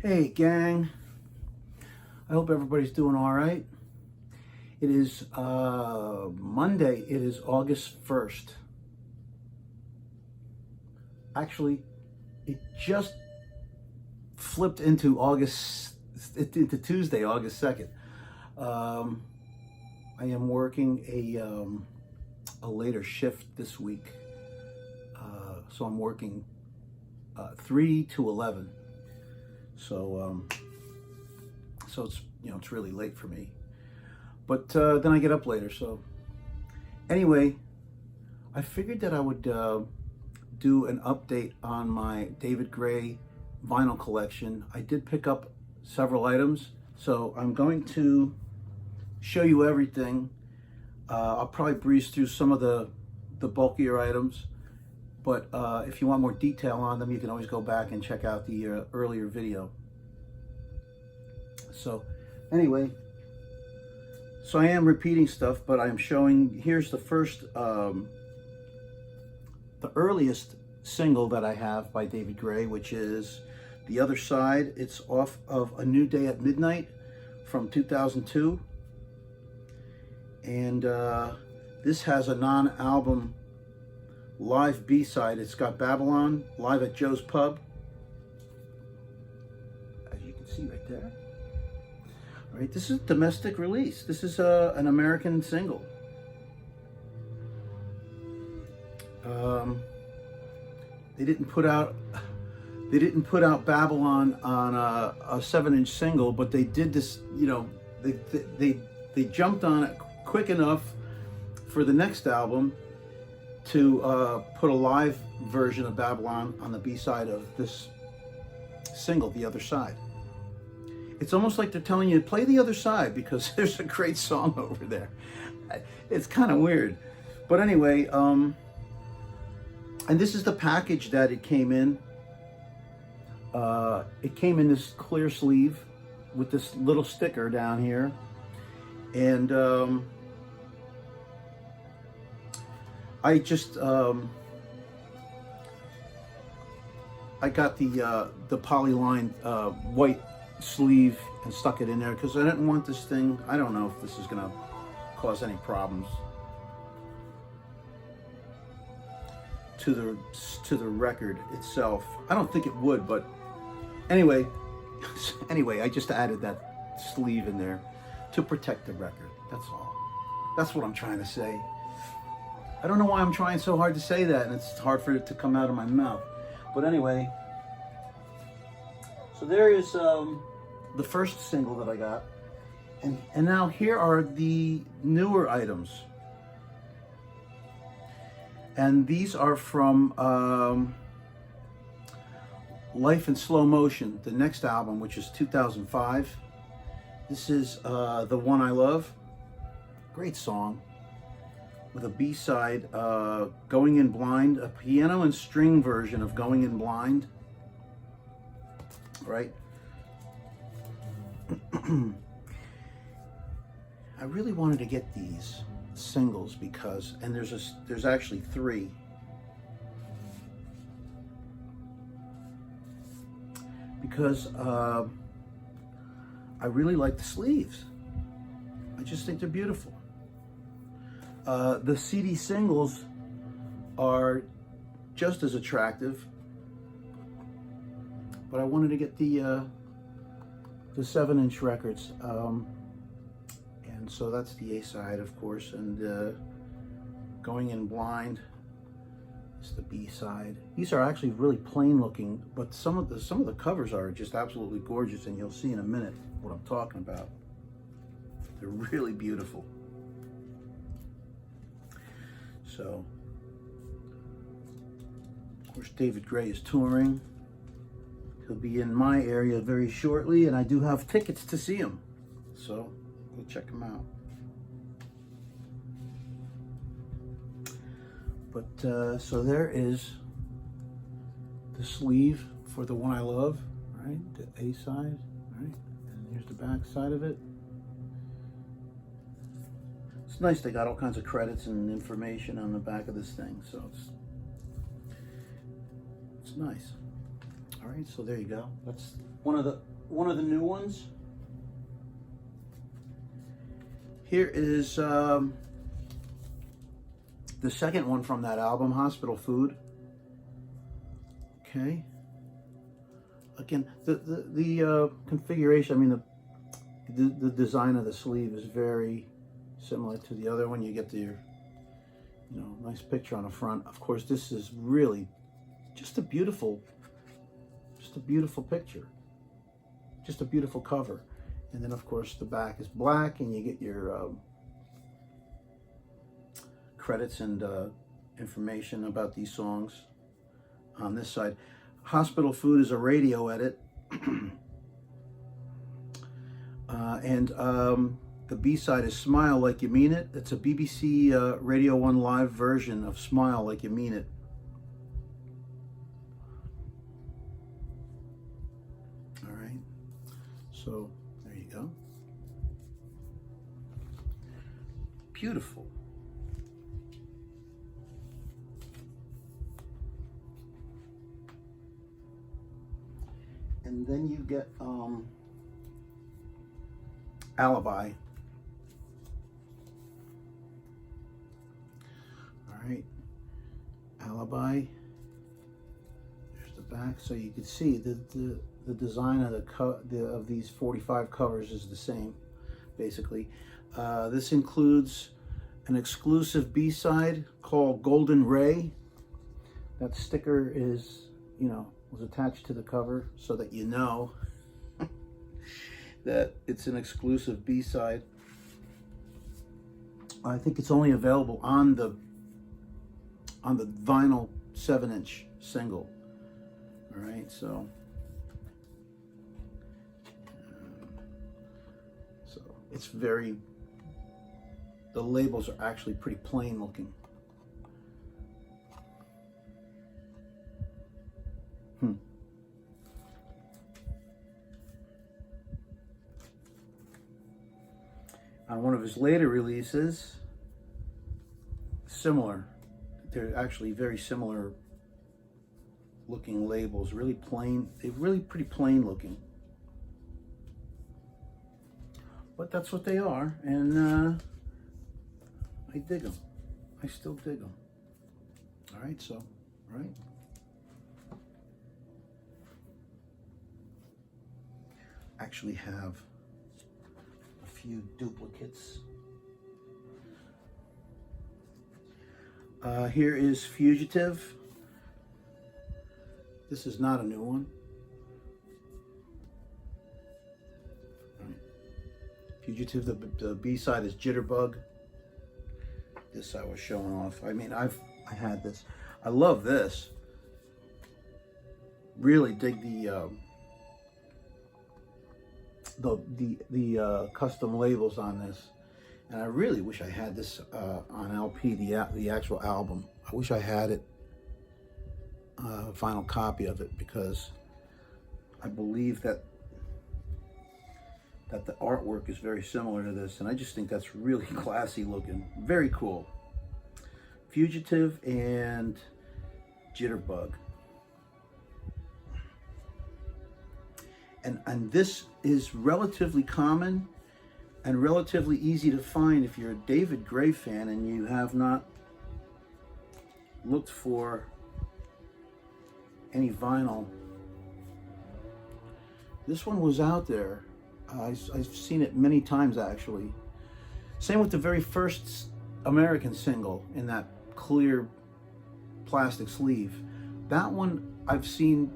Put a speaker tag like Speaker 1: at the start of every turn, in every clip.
Speaker 1: Hey gang, I hope everybody's doing all right. It is Monday, it is August 1st. Actually, it just flipped into Tuesday, August 2nd. I am working a later shift this week. So I'm working 3 to 11. So it's, it's really late for me, but then I get up later. So anyway, I figured that I would do an update on my David Gray vinyl collection. I did pick up several items, so I'm going to show you everything. I'll probably breeze through some of the bulkier items, but if you want more detail on them, you can always go back and check out the earlier video. So anyway, so I am repeating stuff, but I'm showing, here's the first, the earliest single that I have by David Gray, which is The Other Side. It's off of A New Day at Midnight from 2002. And this has a non-album live B-side. It's got Babylon, Live at Joe's Pub, as you can see right there. All right, this is a domestic release. This is an American single. They didn't put out Babylon on a 7-inch single, but they did this. They jumped on it quick enough for the next album to put a live version of Babylon on the B-side of this single, The Other Side. It's almost like they're telling you to play the other side because there's a great song over there. It's kind of weird. But anyway, and this is the package that it came in. It came in this clear sleeve with this little sticker down here. And I just I got the polyline white sleeve and stuck it in there because I didn't want this thing. I don't know if this is gonna cause any problems to the record itself. I don't think it would, but anyway, I just added that sleeve in there to protect the record. That's all. That's what I'm trying to say. I don't know why I'm trying so hard to say that, and it's hard for it to come out of my mouth. But anyway, so there is the first single that I got. And now here are the newer items. And these are from Life in Slow Motion, the next album, which is 2005. This is The One I Love. Great song. With a B-side, Going In Blind, a piano and string version of Going In Blind. Right? I really wanted to get these singles because, and there's actually 3. Because I really like the sleeves. I just think they're beautiful. The CD singles are just as attractive, but I wanted to get the 7-inch records, and so that's the A side, of course, and Going In Blind is the B side. These are actually really plain looking, but some of the covers are just absolutely gorgeous, and you'll see in a minute what I'm talking about. They're really beautiful. So, of course, David Gray is touring. He'll be in my area very shortly, and I do have tickets to see him. So, we'll check him out. But, so there is the sleeve for The One I Love, right? The A side, right? And here's the back side of it. It's nice they got all kinds of credits and information on the back of this thing, so it's nice. All right, so there you go. That's one of the one of the new ones. Here is the second one from that album, Hospital Food. Okay. Again, the configuration, I mean, the design of the sleeve is very similar to the other one. You get the, nice picture on the front. Of course, this is really just a beautiful picture. Just a beautiful cover. And then, of course, the back is black, and you get your credits and information about these songs on this side. Hospital Food is a radio edit. The B-side is Smile Like You Mean It. It's a BBC Radio 1 live version of Smile Like You Mean It. All right. So, there you go. Beautiful. And then you get Alibi. All right, Alibi. There's the back, so you can see the design of of these 45 covers is the same, basically. This includes an exclusive B-side called Golden Ray. That sticker is, was attached to the cover so that you know that it's an exclusive B-side. I think it's only available on the vinyl 7-inch single. All right, so it's very, the labels are actually pretty plain looking. On one of his later releases, similar, they're actually very similar looking labels, really plain, they're really pretty plain looking. But that's what they are, and I dig them. I still dig them. All right, so, right. Actually have a few duplicates. Here is Fugitive. This is not a new one. Right. Fugitive, the B-side is Jitterbug. This I was showing off. I mean, I had this. I love this. Really dig the custom labels on this, and I really wish I had this on LP, the actual album. I wish I had it, final copy of it, because I believe that the artwork is very similar to this, and I just think that's really classy looking. Very cool. Fugitive and Jitterbug. And this is relatively common and relatively easy to find if you're a David Gray fan and you have not looked for any vinyl. This one was out there. I've seen it many times, actually. Same with the very first American single in that clear plastic sleeve. That one I've seen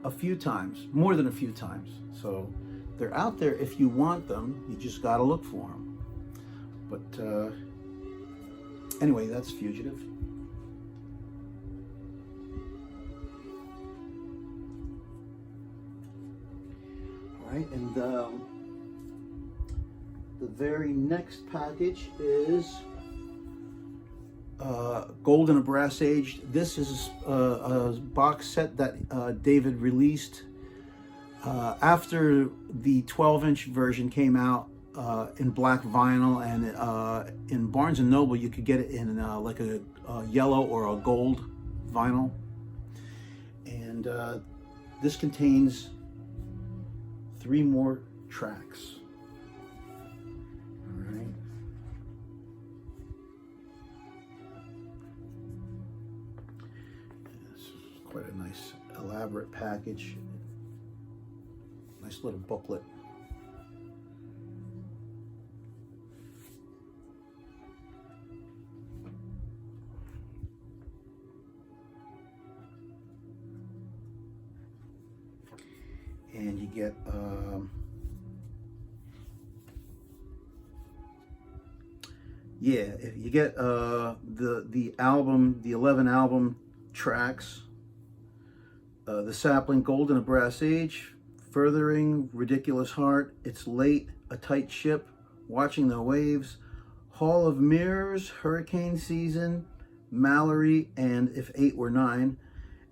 Speaker 1: a few times, more than a few times. So they're out there if you want them. You just got to look for them. But anyway, that's Fugitive. All right, and the very next package is Gold in a Brass Age. This is a box set that David released after the 12-inch version came out in black vinyl, and in Barnes & Noble you could get it in like a yellow or a gold vinyl. And this contains 3 more tracks. All right. This is quite a nice, elaborate package. Nice little booklet. And you get you get the album, the 11 album tracks, The Sapling, Gold in a Brass Age, Furthering, Ridiculous Heart, It's Late, A Tight Ship, Watching the Waves, Hall of Mirrors, Hurricane Season, Mallory, and If 8 Were 9.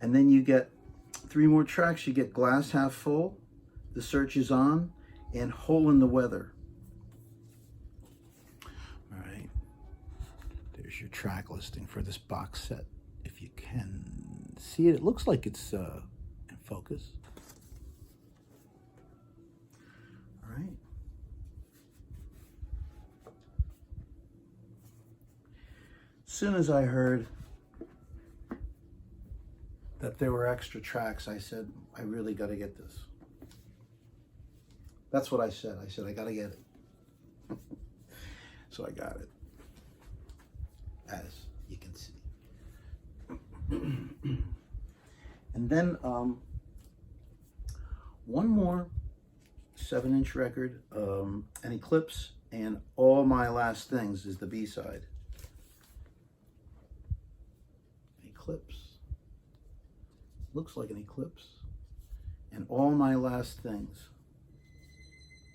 Speaker 1: And then you get 3 more tracks. You get Glass Half Full, The Search Is On, and Hole in the Weather. All right, there's your track listing for this box set. If you can see it, it looks like it's in focus. All right. As soon as I heard that there were extra tracks, I said, I really got to get this. That's what I said. I said, I got to get it. So I got it, as you can see. And then one more 7-inch record, an Eclipse, and All My Last Things is the B-side. Eclipse. Looks like an Eclipse. And All My Last Things.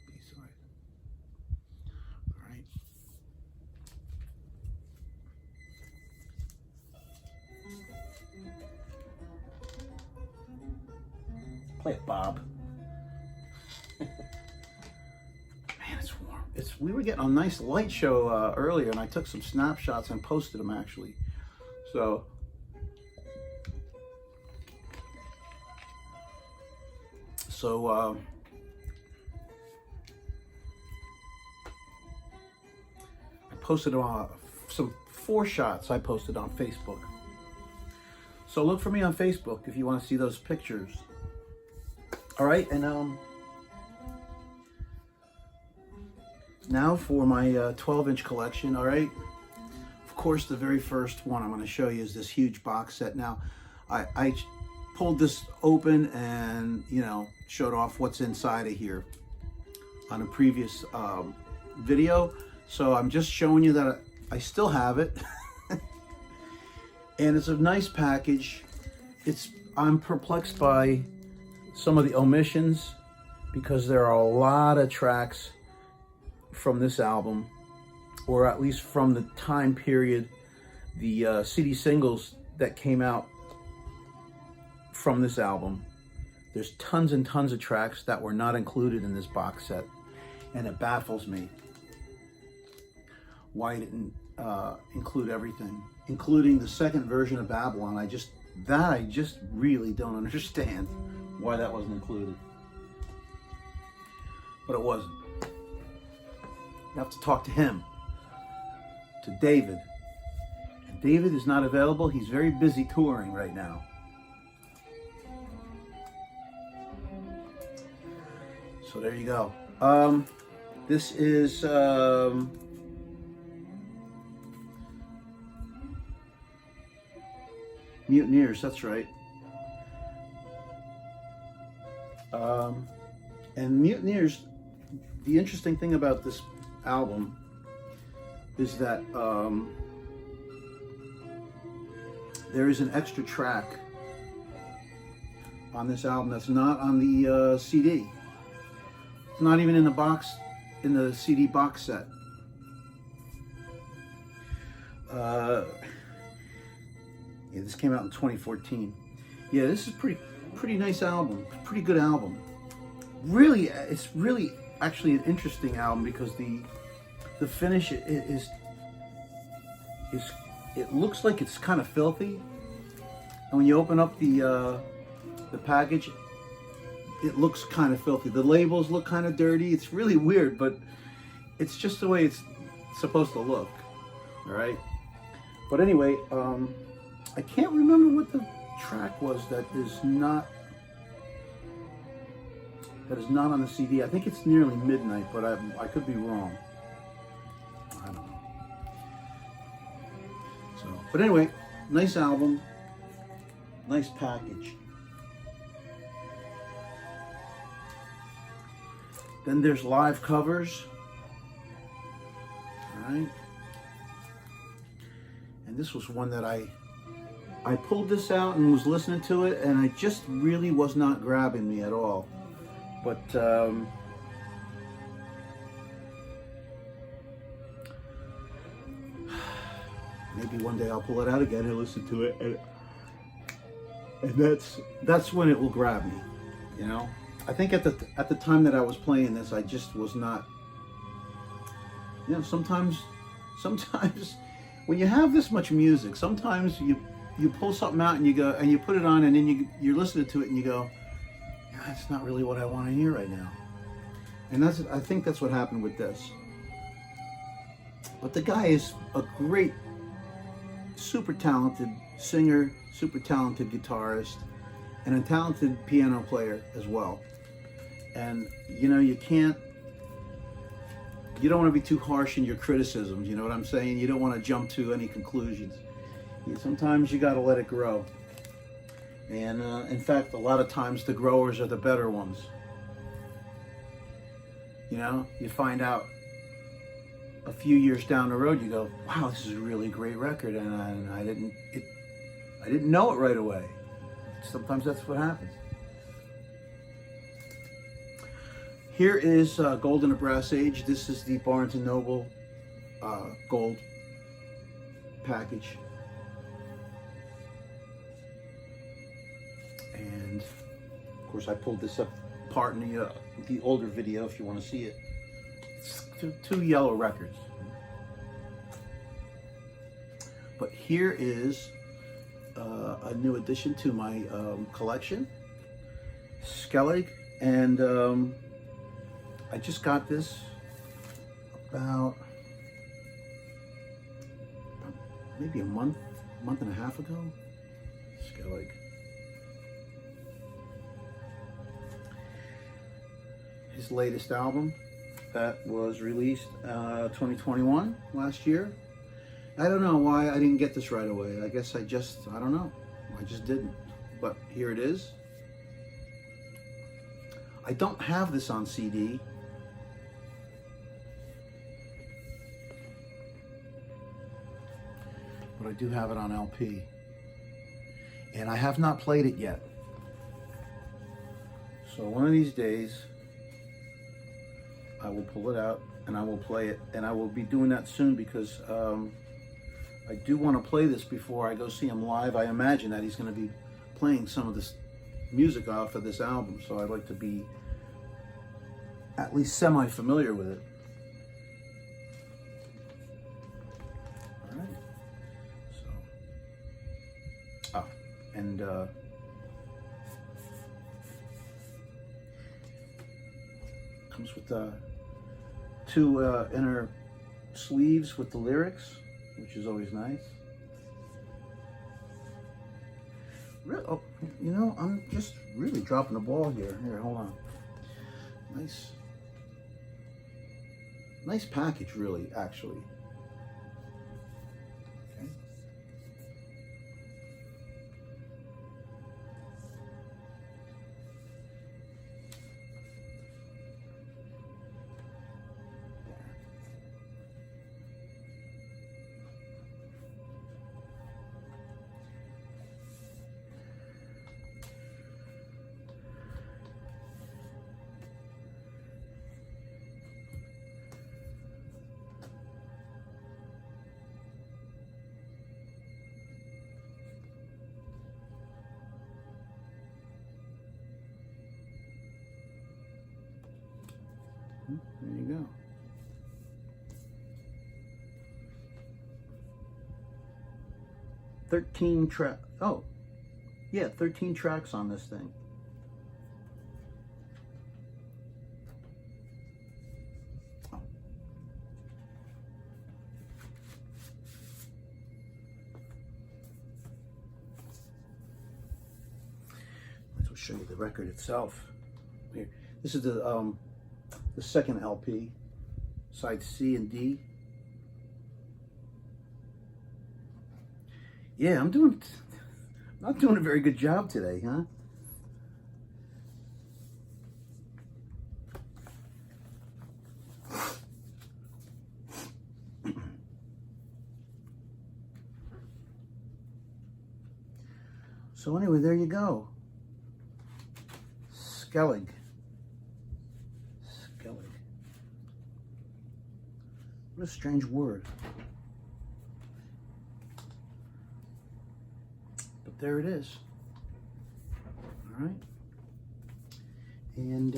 Speaker 1: B-side. All right. Play it, Bob. Man, it's warm. We were getting a nice light show earlier, and I took some snapshots and posted them actually. So I posted some 4 shots I posted on Facebook. So look for me on Facebook if you want to see those pictures. All right, and now for my 12-inch collection. All right, of course, the very first one I'm going to show you is this huge box set. Now, I pulled this open and, you know, showed off what's inside of here on a previous video. So I'm just showing you that I still have it. And it's a nice package. I'm perplexed by some of the omissions because there are a lot of tracks from this album, or at least from the time period, the CD singles that came out from this album. There's tons and tons of tracks that were not included in this box set, and it baffles me why it didn't include everything, including the second version of Babylon. I just really don't understand why that wasn't included. But it wasn't. You have to talk to him, to David. And David is not available. He's very busy touring right now. So there you go. This is Mutineers, that's right. And Mutineers, the interesting thing about this album is that there is an extra track on this album that's not on the CD. It's not even in the box, in the CD box set. Yeah, this came out in 2014. Yeah, this is pretty nice album. Pretty good album. Really, it's really actually an interesting album because the finish is it looks like it's kind of filthy. And when you open up the package, it looks kind of filthy. The labels look kind of dirty. It's really weird, but it's just the way it's supposed to look. All right. But anyway, I can't remember what the track was that is not on the CD. I think it's Nearly Midnight, but I could be wrong. I don't know. So, but anyway, nice album, nice package. Then there's live covers. All right. And this was one that I pulled this out and was listening to it, and it just really was not grabbing me at all. But maybe one day I'll pull it out again and listen to it, and that's when it will grab me, you know. I think at the time that I was playing this, I just was not. You know, sometimes when you have this much music, sometimes you pull something out and you go and you put it on, and then you're listening to it and you go, yeah, that's not really what I want to hear right now. And I think that's what happened with this. But the guy is a great, super talented singer, super talented guitarist, and a talented piano player as well. And you know, you don't want to be too harsh in your criticisms, you know what I'm saying? You don't want to jump to any conclusions. Sometimes you got to let it grow. And in fact, a lot of times the growers are the better ones. You know, you find out a few years down the road, you go, wow, this is a really great record, and I didn't know it right away. Sometimes that's what happens. Here is Gold in a Brass Age. This is the Barnes & Noble gold package. And of course I pulled this apart in the older video if you want to see it. It's two yellow records. But here is a new addition to my collection. Skellig, and I just got this about maybe a month and a half ago. Skellig. His latest album that was released 2021, last year. I don't know why I didn't get this right away. I guess I don't know. I just didn't. But here it is. I don't have this on CD. But I do have it on LP. And I have not played it yet. So one of these days, I will pull it out and I will play it. And I will be doing that soon because I do want to play this before I go see him live. I imagine that he's going to be playing some of this music off of this album. So I'd like to be at least semi-familiar with it. And comes with two inner sleeves with the lyrics, which is always nice. Oh, you know, I'm just really dropping the ball here. Here, hold on. Nice package, really, actually. There you go. Oh, yeah, 13 tracks on this thing. show you the record itself. Here, this is the second LP, side C and D. Yeah, I'm not doing a very good job today, huh? So anyway, there you go. Skellig. What a strange word. But there it is. All right. And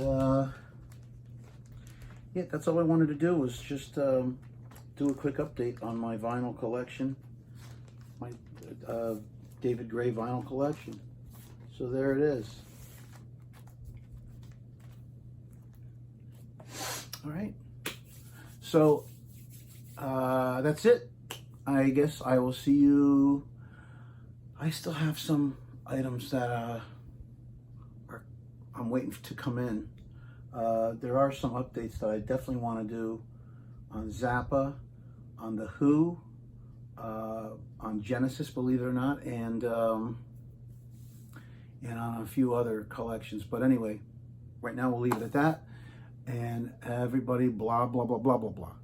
Speaker 1: yeah, that's all I wanted to do was just do a quick update on my vinyl collection. My David Gray vinyl collection. So there it is. All right. So that's it. I guess I will see you. I still have some items that I'm waiting to come in. There are some updates that I definitely want to do on Zappa, on The Who, on Genesis, believe it or not, and on a few other collections. But anyway, right now we'll leave it at that. And everybody, blah, blah, blah, blah, blah, blah.